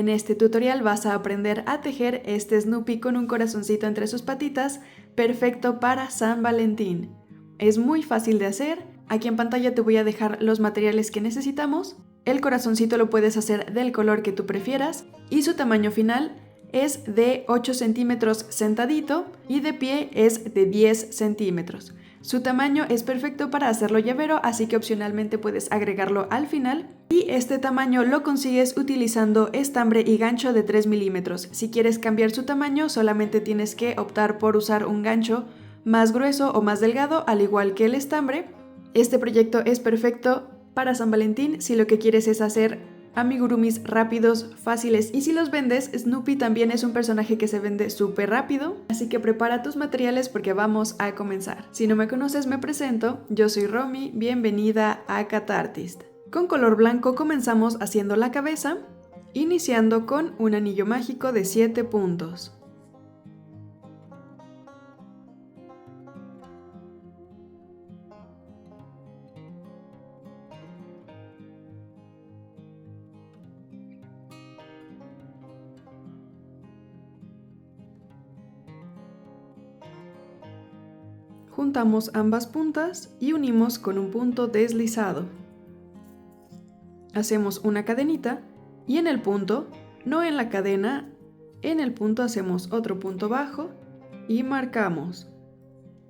En este tutorial vas a aprender a tejer este Snoopy con un corazoncito entre sus patitas, perfecto para San Valentín. Es muy fácil de hacer, aquí en pantalla te voy a dejar los materiales que necesitamos. El corazoncito lo puedes hacer del color que tú prefieras y su tamaño final es de 8 centímetros sentadito y de pie es de 10 centímetros. Su tamaño es perfecto para hacerlo llavero, así que opcionalmente puedes agregarlo al final. Y este tamaño lo consigues utilizando estambre y gancho de 3 milímetros. Si quieres cambiar su tamaño, solamente tienes que optar por usar un gancho más grueso o más delgado, al igual que el estambre. Este proyecto es perfecto para San Valentín si lo que quieres es hacer amigurumis rápidos, fáciles, y si los vendes, Snoopy también es un personaje que se vende súper rápido, así que prepara tus materiales porque vamos a comenzar. Si no me conoces, me presento, yo soy Romy, bienvenida a Catartist. Con color blanco comenzamos haciendo la cabeza, iniciando con un anillo mágico de 7 puntos. Juntamos ambas puntas y unimos con un punto deslizado. Hacemos una cadenita y en el punto, no en la cadena, en el punto hacemos otro punto bajo y marcamos.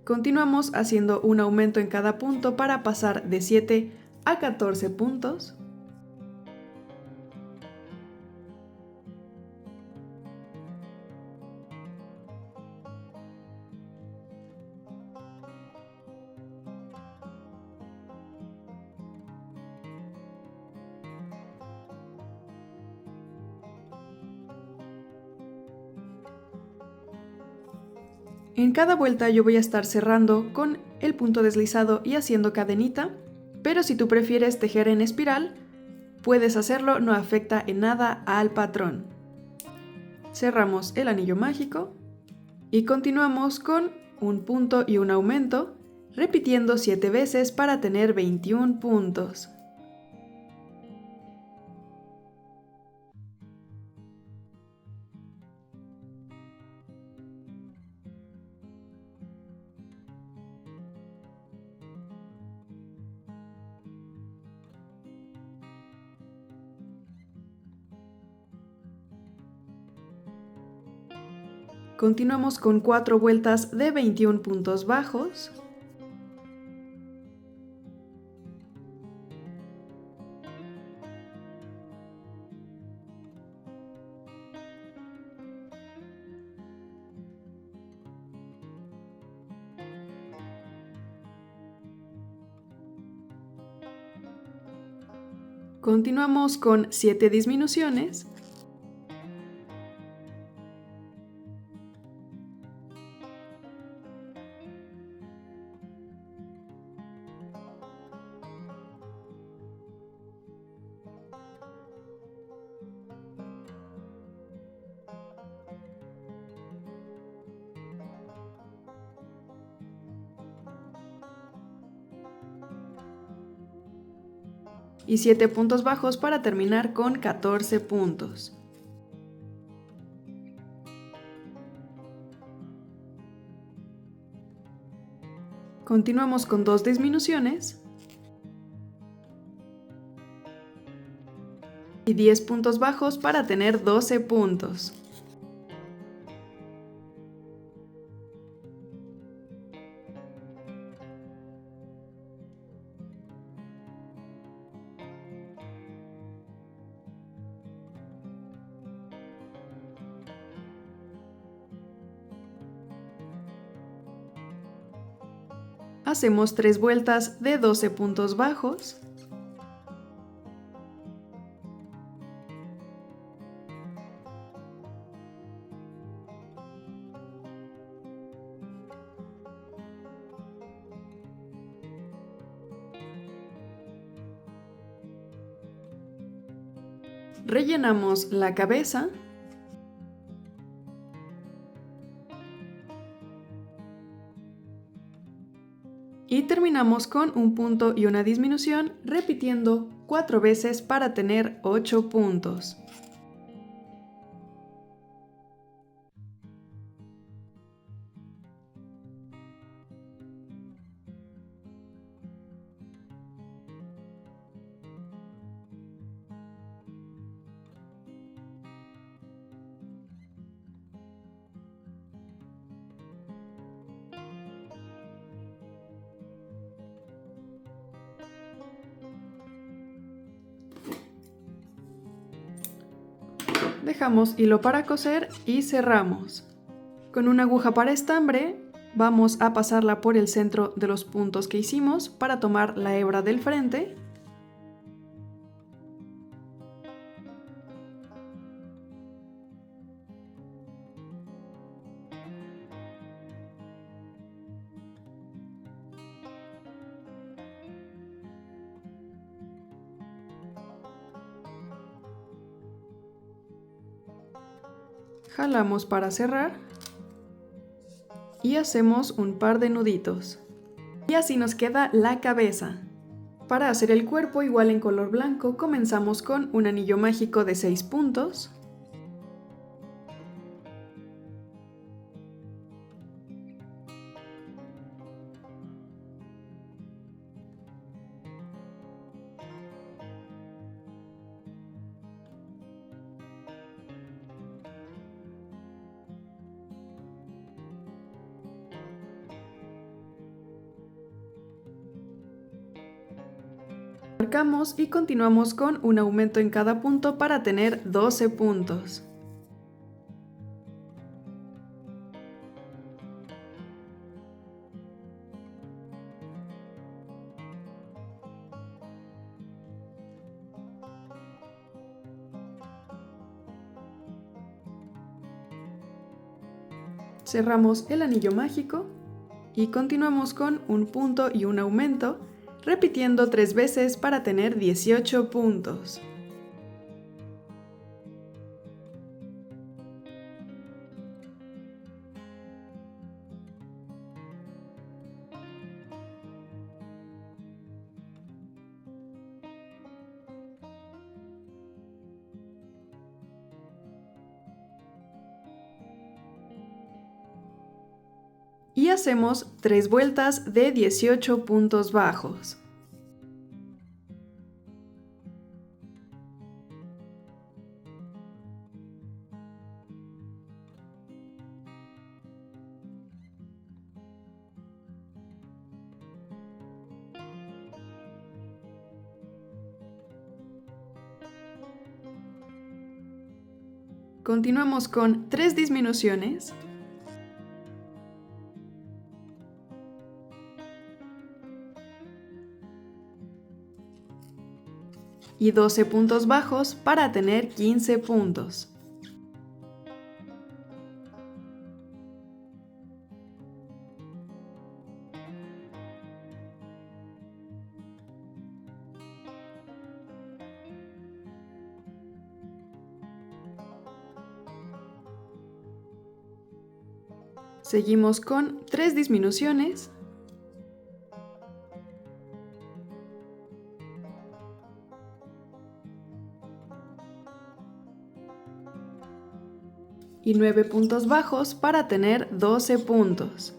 Continuamos haciendo un aumento en cada punto para pasar de 7 a 14 puntos. En cada vuelta yo voy a estar cerrando con el punto deslizado y haciendo cadenita, pero si tú prefieres tejer en espiral, puedes hacerlo, no afecta en nada al patrón. Cerramos el anillo mágico y continuamos con un punto y un aumento, repitiendo 7 veces para tener 21 puntos. Continuamos con 4 vueltas de 21 puntos bajos. Continuamos con 7 disminuciones. Y 7 puntos bajos para terminar con 14 puntos. Continuamos con 2 disminuciones y 10 puntos bajos para tener 12 puntos. Hacemos 3 vueltas de 12 puntos bajos. Rellenamos la cabeza. Y terminamos con un punto y una disminución, repitiendo 4 veces para tener 8 puntos. Dejamos hilo para coser y cerramos. Con una aguja para estambre vamos a pasarla por el centro de los puntos que hicimos para tomar la hebra del frente. Jalamos para cerrar y hacemos un par de nuditos. Y así nos queda la cabeza. Para hacer el cuerpo igual en color blanco, comenzamos con un anillo mágico de 6 puntos. Marcamos y continuamos con un aumento en cada punto para tener 12 puntos. Cerramos el anillo mágico y continuamos con un punto y un aumento, repitiendo 3 veces para tener 18 puntos. Y hacemos 3 vueltas de 18 puntos bajos. Continuamos con 3 disminuciones. Y 12 puntos bajos para tener 15 puntos. Seguimos con 3 disminuciones. Y 9 puntos bajos para tener 12 puntos.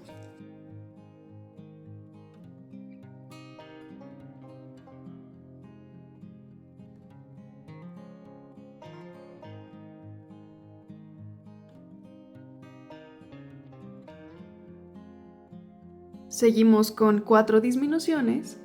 Seguimos con 4 disminuciones.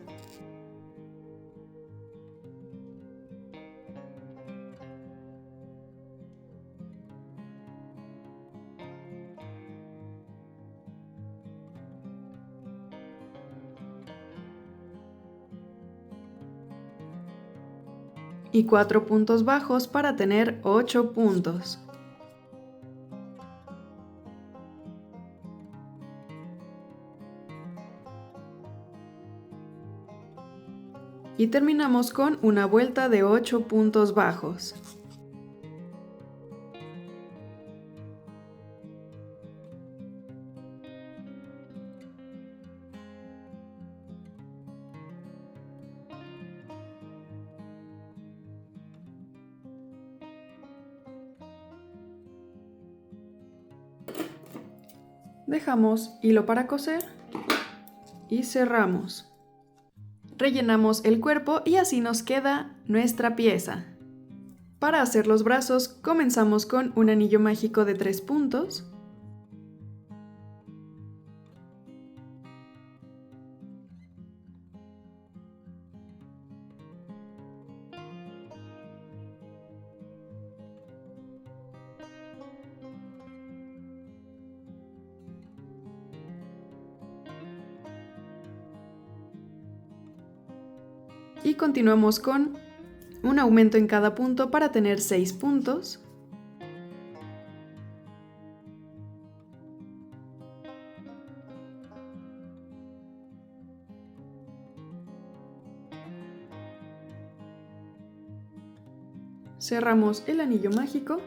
Y 4 puntos bajos para tener 8 puntos. Y terminamos con una vuelta de 8 puntos bajos. Dejamos hilo para coser y cerramos. Rellenamos el cuerpo y así nos queda nuestra pieza. Para hacer los brazos comenzamos con un anillo mágico de 3 puntos. y continuamos con un aumento en cada punto para tener 6 puntos. Cerramos el anillo mágico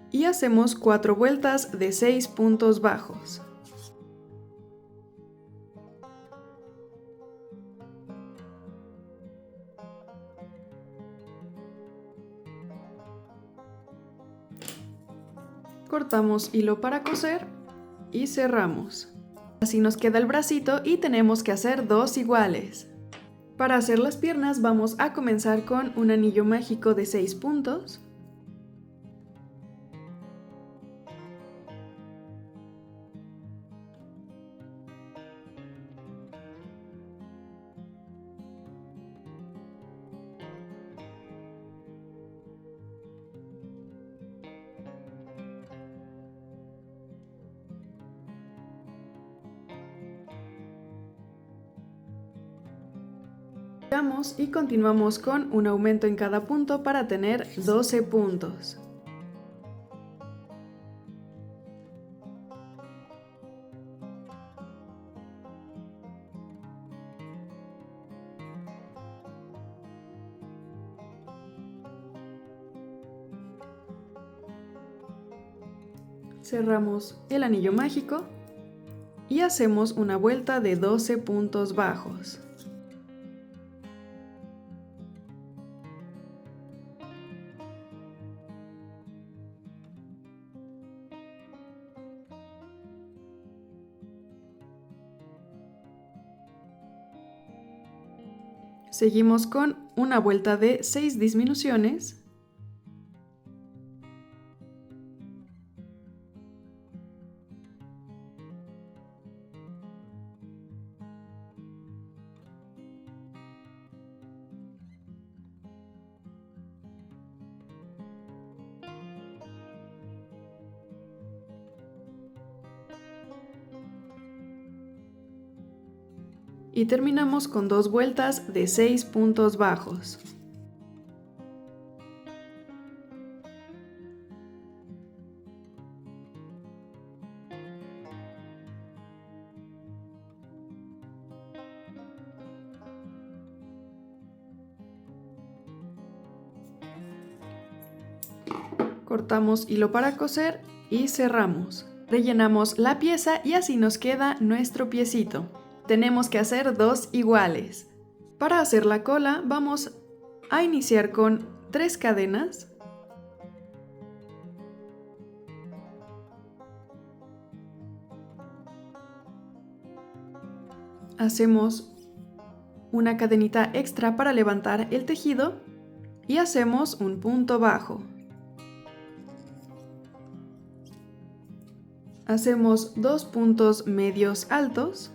y hacemos 4 vueltas de 6 puntos bajos. Cortamos hilo para coser y cerramos. Así nos queda el bracito y tenemos que hacer 2 iguales. Para hacer las piernas vamos a comenzar con un anillo mágico de 6 puntos. Y continuamos con un aumento en cada punto para tener 12 puntos. Cerramos el anillo mágico y hacemos una vuelta de 12 puntos bajos. Seguimos con una vuelta de 6 disminuciones. Y terminamos con 2 vueltas de 6 puntos bajos. Cortamos hilo para coser y cerramos. Rellenamos la pieza y así nos queda nuestro piecito. Tenemos que hacer 2 iguales. Para hacer la cola vamos a iniciar con 3 cadenas. Hacemos una cadenita extra para levantar el tejido y hacemos un punto bajo. Hacemos 2 puntos medios altos.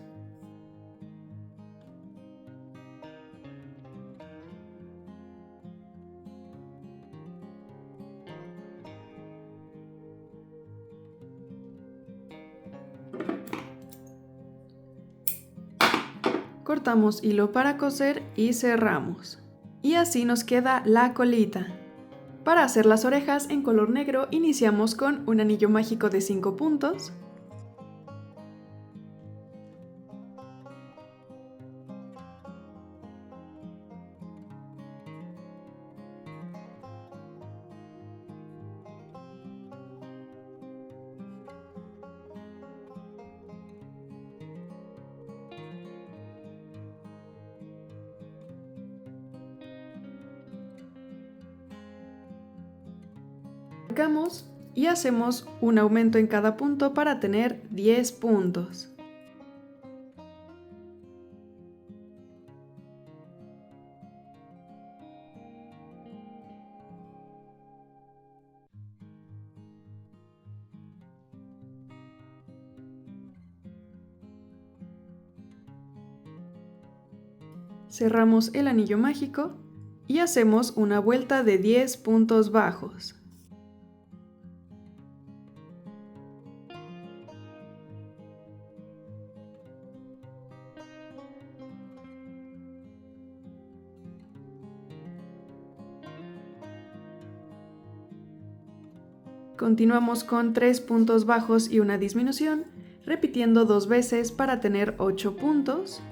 Cortamos hilo para coser y cerramos. Y así nos queda la colita. Para hacer las orejas en color negro iniciamos con un anillo mágico de 5 puntos. Marcamos y hacemos un aumento en cada punto para tener 10 puntos. Cerramos el anillo mágico y hacemos una vuelta de 10 puntos bajos. Continuamos con 3 puntos bajos y una disminución, repitiendo 2 veces para tener 8 puntos.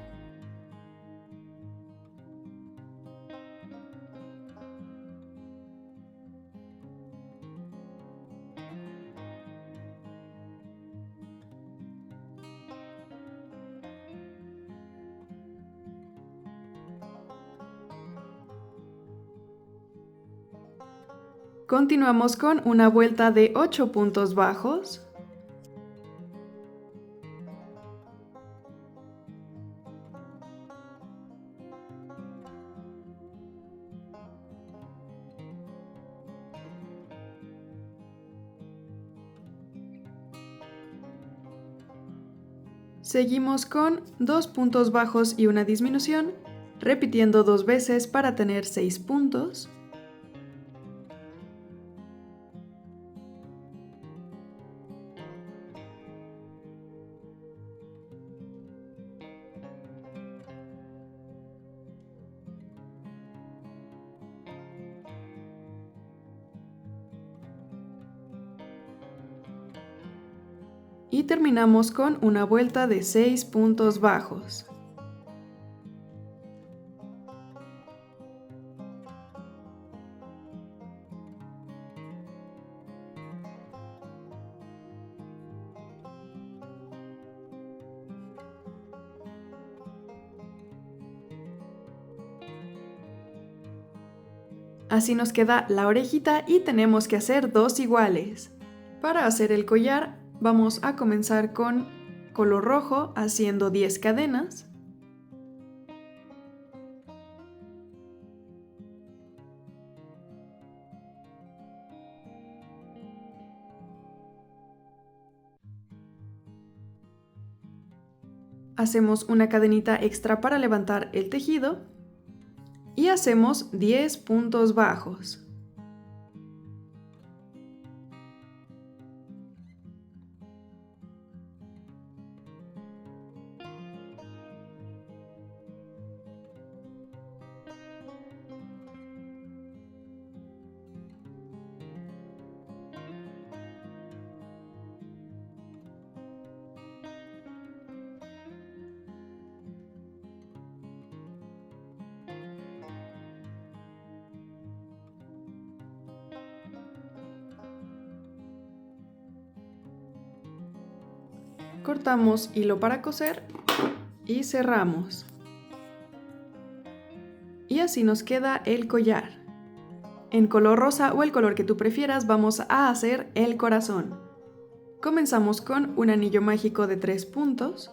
Continuamos con una vuelta de 8 puntos bajos. Seguimos con 2 puntos bajos y una disminución, repitiendo 2 veces para tener 6 puntos. Y terminamos con una vuelta de 6 puntos bajos. Así nos queda la orejita y tenemos que hacer 2 iguales. Para hacer el collar vamos a comenzar con color rojo haciendo 10 cadenas. Hacemos una cadenita extra para levantar el tejido y hacemos 10 puntos bajos. Cortamos hilo para coser y cerramos. Y así nos queda el collar. En color rosa o el color que tú prefieras vamos a hacer el corazón. Comenzamos con un anillo mágico de 3 puntos.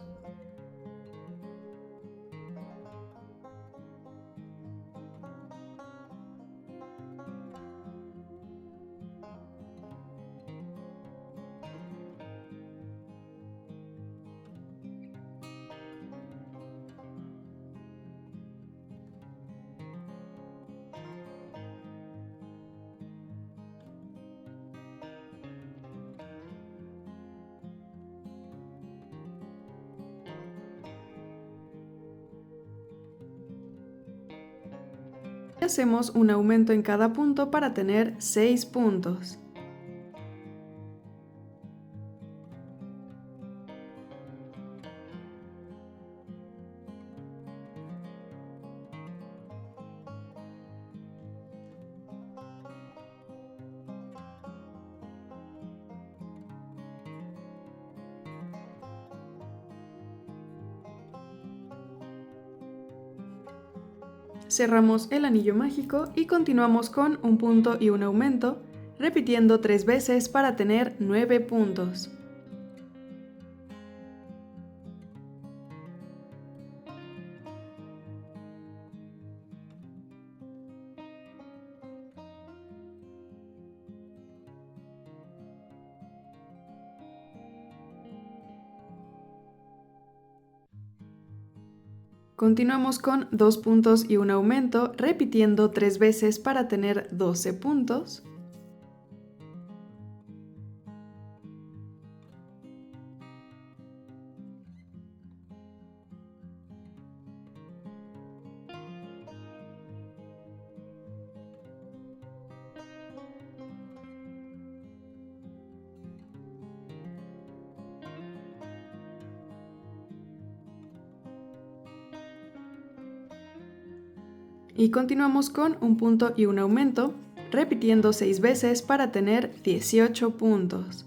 Hacemos un aumento en cada punto para tener 6 puntos. Cerramos el anillo mágico y continuamos con un punto y un aumento, repitiendo 3 veces para tener 9 puntos. Continuamos con 2 puntos y un aumento, repitiendo 3 veces para tener 12 puntos. Y continuamos con un punto y un aumento, repitiendo 6 veces para tener 18 puntos.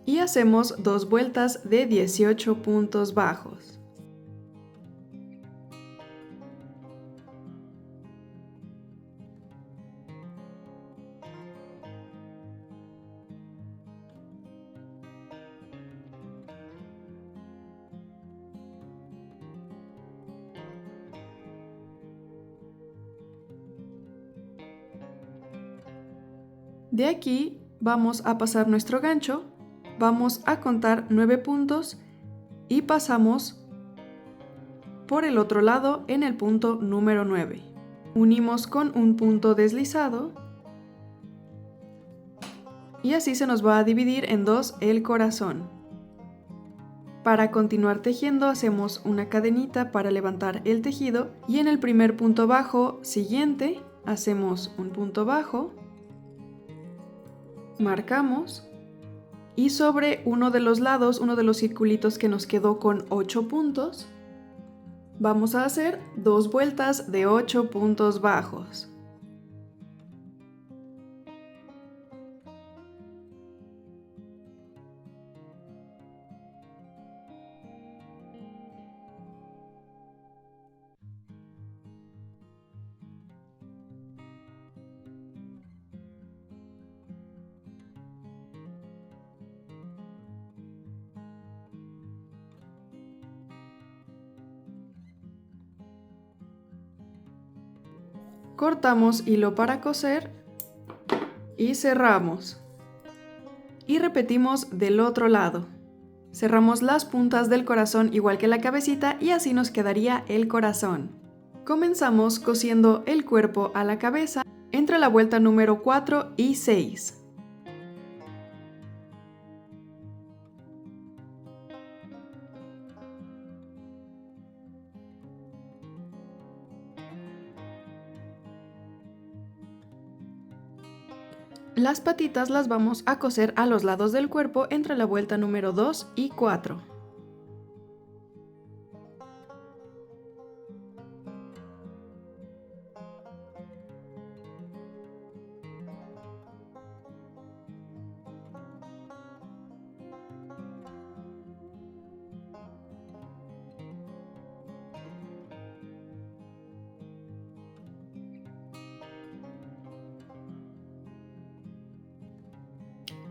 Y hacemos 2 vueltas de 18 puntos bajos. De aquí vamos a pasar nuestro gancho, vamos a contar 9 puntos y pasamos por el otro lado en el punto número 9. Unimos con un punto deslizado y así se nos va a dividir en dos el corazón. Para continuar tejiendo hacemos una cadenita para levantar el tejido y en el primer punto bajo siguiente hacemos un punto bajo, marcamos y sobre uno de los lados, uno de los circulitos que nos quedó con 8 puntos, vamos a hacer 2 vueltas de 8 puntos bajos. Cortamos hilo para coser y cerramos. Y repetimos del otro lado. Cerramos las puntas del corazón igual que la cabecita y así nos quedaría el corazón. Comenzamos cosiendo el cuerpo a la cabeza entre la vuelta número 4 y 6. Las patitas las vamos a coser a los lados del cuerpo entre la vuelta número 2 y 4.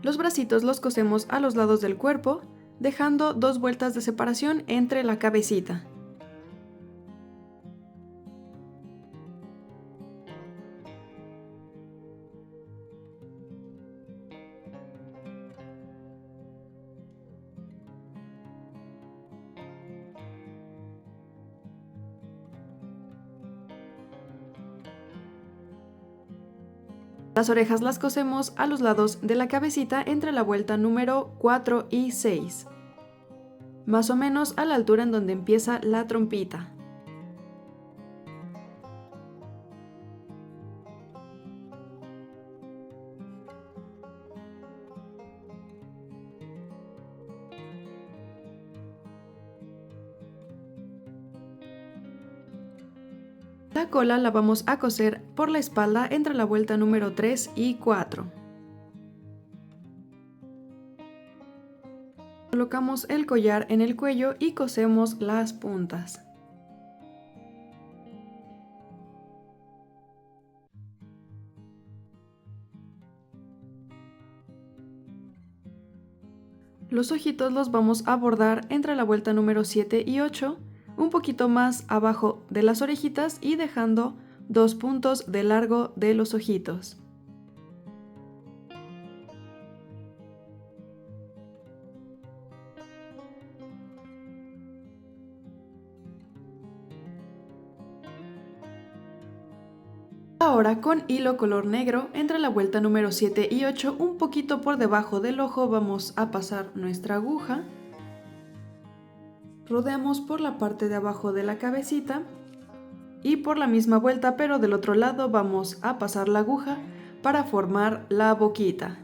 Los bracitos los cosemos a los lados del cuerpo, dejando 2 vueltas de separación entre la cabecita. Las orejas las cosemos a los lados de la cabecita entre la vuelta número 4 y 6, más o menos a la altura en donde empieza la trompita. La cola la vamos a coser por la espalda entre la vuelta número 3 y 4. Colocamos el collar en el cuello y cosemos las puntas. Los ojitos los vamos a bordar entre la vuelta número 7 y 8, un poquito más abajo de las orejitas y dejando 2 puntos de largo de los ojitos. Ahora con hilo color negro, entre la vuelta número 7 y 8, un poquito por debajo del ojo, vamos a pasar nuestra aguja. Rodeamos por la parte de abajo de la cabecita y por la misma vuelta, pero del otro lado, vamos a pasar la aguja para formar la boquita.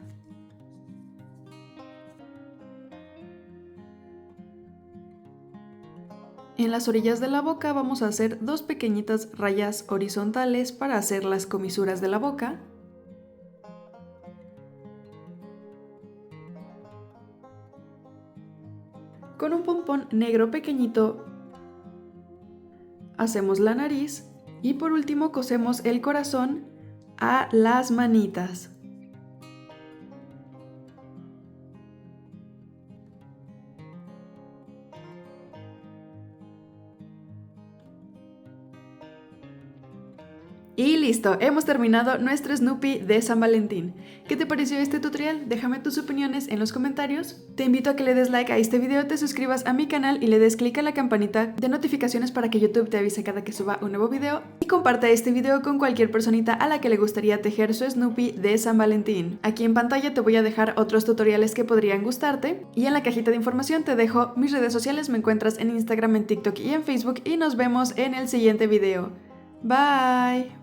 En las orillas de la boca vamos a hacer dos pequeñitas rayas horizontales para hacer las comisuras de la boca. Con un pompón negro pequeñito hacemos la nariz y por último cosemos el corazón a las manitas. Y listo, hemos terminado nuestro Snoopy de San Valentín. ¿Qué te pareció este tutorial? Déjame tus opiniones en los comentarios. Te invito a que le des like a este video, te suscribas a mi canal y le des click a la campanita de notificaciones para que YouTube te avise cada que suba un nuevo video. Y comparte este video con cualquier personita a la que le gustaría tejer su Snoopy de San Valentín. Aquí en pantalla te voy a dejar otros tutoriales que podrían gustarte. Y en la cajita de información te dejo mis redes sociales, me encuentras en Instagram, en TikTok y en Facebook. Y nos vemos en el siguiente video. Bye.